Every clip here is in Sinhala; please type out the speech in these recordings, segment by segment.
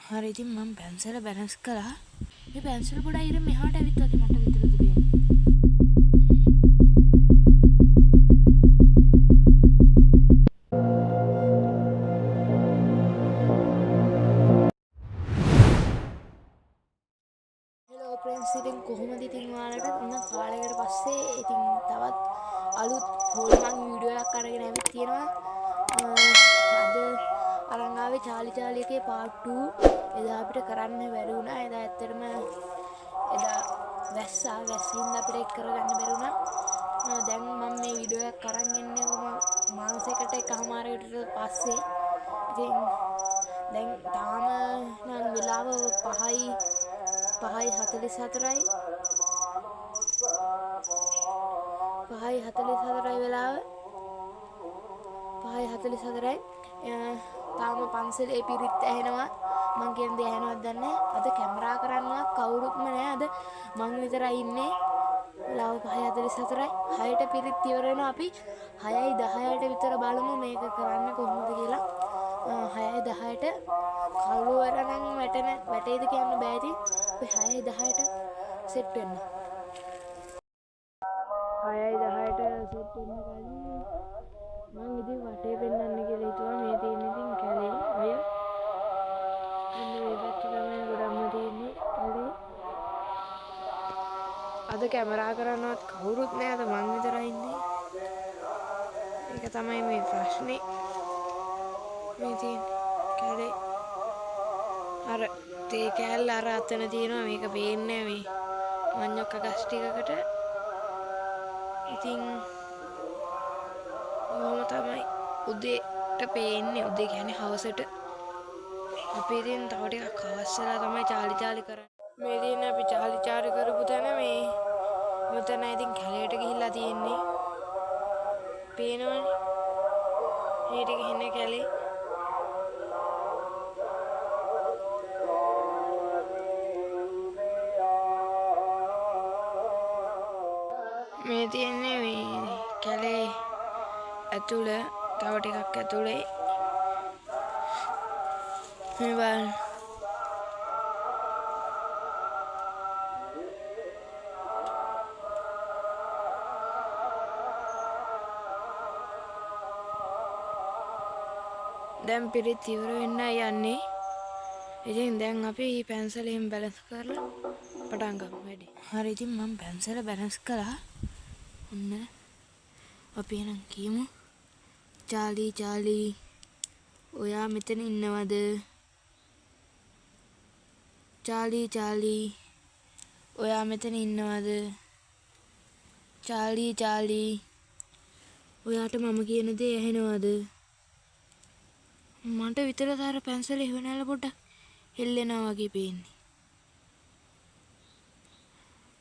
හරි ඉතින් මම පැන්සල බැලන්ස් කළා. මේ පැන්සල පොඩ අයිර මෙහාට ඇවිත් වගේ මට විතරද පේන්නේ. හෙලෝ ෆ්‍රෙන්ඩ්ස්, ඉතින් කොහොමද ඉතින් ඔයාලට ඔන්න කාලයකට පස්සේ ඉතින් තවත් අලුත් හොල්මන් වීඩියෝ එකක් අරගෙන ඇවිත් තියෙනවා. අද අරන් ආවේ චාලි එකේ පාර්ට් 2. එදා අපිට කරන්න බැරි වුණා. එදා ඇත්තටම එදා වැස්සින්ද අපිට ඒක කරගන්න බැරි වුණා. දැන් මම මේ වීඩියෝ එකක් අරන් එන්නේ මාසයකට එකමාරකට පස්සේ. ඉතින් දැන් තාම නම් වෙලාව 5:44යි. 5:44යි වෙලාව. 5:44යි. තාම පන්සලේ පිරිත් ඇහෙනවා. මං කියන දේ ඇහෙනවද දන්නේ නැහැ. අද කැමරා කරන්නවත් කවුරුත්ම නැහැ. අද මං විතරයි ඉන්නේ. වෙලාව 5:44යි. 6ට පිරිත් ඉවර වෙනවා. අපි 6:10ට විතර බලමු මේක කරන්න කොහොමද කියලා. 6:10ට කළුවර නම් වැටෙයිද කියන්න බෑ. ඉතින් අපි 6:10ට සෙට් වෙන්න. 6:10ට සෙට් වෙන්න කලින් මං ඉතින් වටේ පෙන්නන්න කියලා හිතුවා. මේ තියෙන ඉතින් කැලේ ඔය මේ පැත්ත තමයි ගොඩක්ම තියෙන්නේ කැලේ. අද කැමරා කරන්නවත් කවුරුත් නෑ. අද මං විතරයි ඉන්නේ. ඒක තමයි මේ ප්‍රශ්නේ. මේ තියෙන්නේ කැලේ. අර තේ කෑල්ල අර අතන තියෙනවා. මේක පේන්නේ මේ මඤ්ඤොක්ක ගස් ටිකකට. ඉතින් ඔහොම තමයි උදේට පේන්නේ. උදේ කියන්නේ හවසට. අපි ඉතින් තව ටිකක් හවස් වෙලා තමයි චාලි කරන්නේ. මේ තියෙන්නේ අපි චාලි කරපු තැන. මේ මෙතන ඉතින් කැලේට ගිහිල්ලා තියෙන්නේ. පේනවනේ. මේ ටික ඉන්නේ කැලේ. මේ තියෙන්නේ මේ කැලේ ඇතුළ තව ටිකක් ඇතුළේ. මේ බලන්න. දැන් පිරිත් ඉවර වෙන්න යන්නේ. ඉතින් දැන් අපි පැන්සලෙන් බැලන්ස් කරලා පටන් ගමු වැඩි. හරි ඉතින් මම පැන්සල බැලන්ස් කළා. ඔන්න අපි එනම් කියමු. චාලි ඔයා මෙතන ඉන්නවද? චාලි ඔයා මෙතන ඉන්නවද? චාලි ඔයාට මම කියන දේ ඇහෙනවද? මට විතරද අර පැන්සලේ වෙනල්ල පොඩ්ඩක් හෙල්ලෙනවා වගේ පේන්නේ.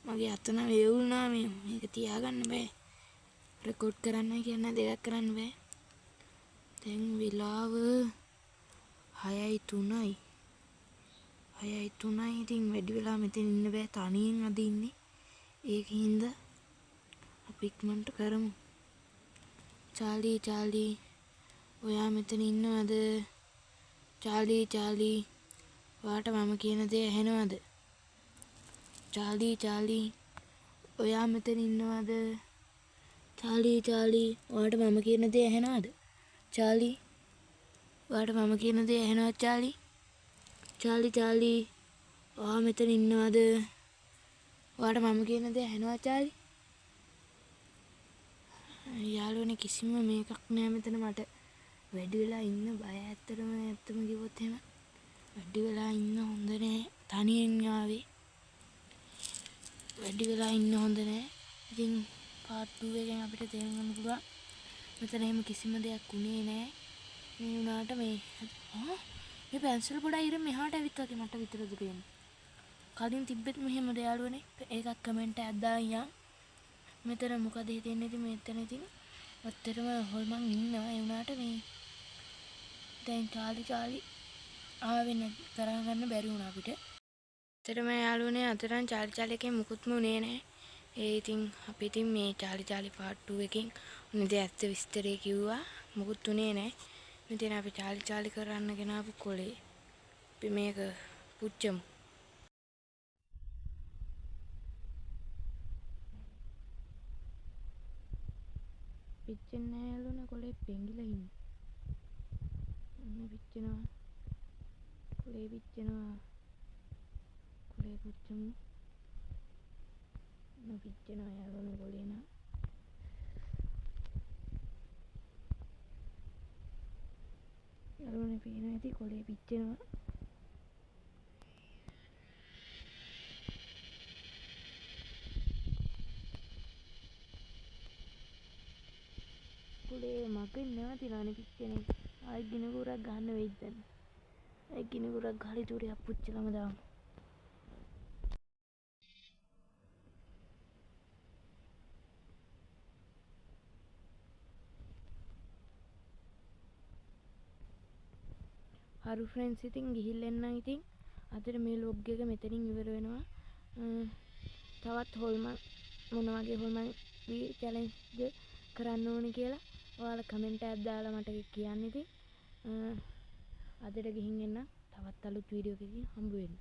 මගේ අත නම් වේවුල්නා. මේක තියාගන්න බෑ. රෙකෝඩ් කරන්න කියන්න දෙයක් කරන්න බෑ. දැන් වෙලාව 6:03යි. 6:03යි. ඉතින් වැඩි වෙලා මෙතන ඉන්න බෑ. තනියෙන් අද ඉන්නේ. ඒකින්ද අපි ඉක්මනට කරමු. චාලි ඔයා මෙතන ඉන්නවද? චාලි ඔයාට මම කියන දේ ඇහෙනවද? චාලි ඔයා මෙතන ඉන්නවද? චාලි ඔයාට මම කියන දේ ඇහෙනවද? චාලි ඔයාට මම කියන දේ ඇහෙනවද? චාලි ඔයා මෙතන ඉන්නවද? ඔයාට මම කියන දේ ඇහෙනවද? චාලි යාළුවනේ කිසිම මේකක් නෑ මෙතන. මට වැඩි වෙලා ඉන්න බය. ඇත්තම කිව්වොත් එහෙම වැඩි වෙලා ඉන්න හොඳ නෑ. තනියෙන් ආවේ. වැඩි වෙලා ඉන්න හොඳ නෑ. ඉතින් පාර්ට් 2 එකෙන් අපිට තේරුම් ගන්න පුළුවන් මෙතන එහෙම කිසිම දෙයක් උනේ නෑ. මේ වුණාට මේ පැන්සල් පොඩ අයිර මෙහාට ඇවිත් වගේ මට විතරද පේන්නේ. කලින් තිබ්බෙත් මෙහෙම යාළුවනේ. ඒකක් කමෙන්ට් එකක් දාන්න. මෙතන මොකද හිතෙන්නේ? ඉතින් මෙතන ඉතින් ඇත්තටම හොල්මන් ඉන්නවා. ඒ වුණාට මේ දැන් චාලි ආවෙ නැත්. කරගන්න බැරි වුණා අපිට. ඇත්තටම යාළුවනේ අතරන් චාලි එකේ මුකුත්ම උනේ නැහැ. ඉතින් අපි ඉතින් මේ චාලි පාර්ට් 2 එකෙන් උනේ ඇත්ත විස්තරේ කිව්වා. මුකුත් උනේ නැහැ. මෙතන අපි චාලි කරන්න ගෙන ආපු කොලේ අපි මේක පුච්චමු. පිච්චෙන්නේ නැහැ යාළුවනේ කොලේ පෙඟිලා ඉන්නේ. ඔන්න පිච්චෙනවා. කොලේ පිච්චෙනවා. කොලේ පුච්චමු. ඔන්න පිච්චෙනවා යාළුවනේ කොලේ නා. යාළුවනේ පේනවා ඇති කොලේ පිච්චෙනවා. කොලේ මගෙන් නැවතිලානේ පිච්චෙන එක. ආයි ගිනි ගුරක් ගන්න වෙයිද දැන්. ආයි ගිනි ගුරක් ගහලා ඉතුරුයක් පුච්චලම දාමු. හරි ෆ්‍රෙන්ඩ්ස් ඉතින් ගිහිල්ලා එන්නම් ඉතින්. අදට මේ ලොග් එක මෙතනින් ඉවර වෙනවා. තවත් හොල්මන් මොන වගේ හොල්මන් චැලෙන්ජ්ද කරන්න ඕනේ කියලා ඔයාලා කමෙන්ට් එකක් දාලා මට කියන්න ඉතින්. අදට ගිහින් එන්නම්. තවත් අලුත් වීඩියෝ එකකින් හම්බ වෙන්න.